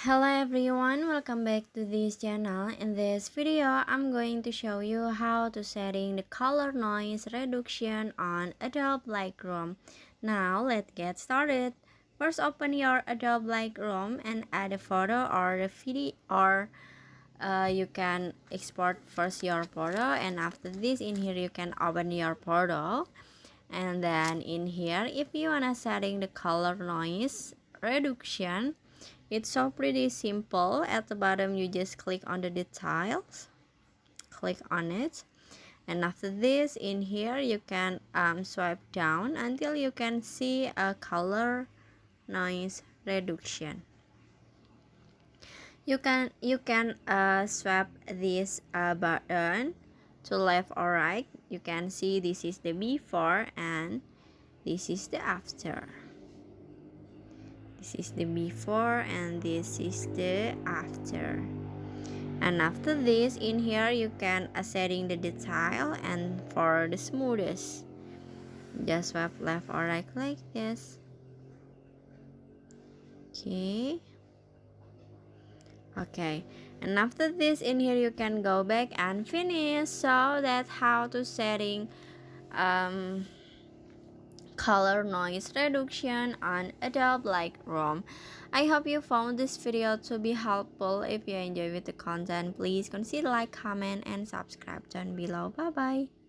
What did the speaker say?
Hello everyone, welcome back to this channel. In this video, I'm going to show you how to setting the color noise reduction on Adobe Lightroom. Now let's get started. First, open your Adobe Lightroom and add a photo or a video, or you can export first your photo, and after this in here you can open your photo. And then in here, if you wanna setting the color noise reduction, it's so pretty simple. At the bottom you just click on the details, click on it, and after this in here you can swipe down until you can see a color noise reduction. You can swipe this button to left or right. You can see this is the before and this is the after. This is the before and this is the after. And after this in here you can setting the detail, and for the smoothest just swipe left or right like this. Okay, and after this in here you can go back and finish. So that's how to setting color noise reduction on Adobe Lightroom. I hope you found this video to be helpful. If you enjoy with the content, please consider like, comment, and subscribe down below. Bye bye.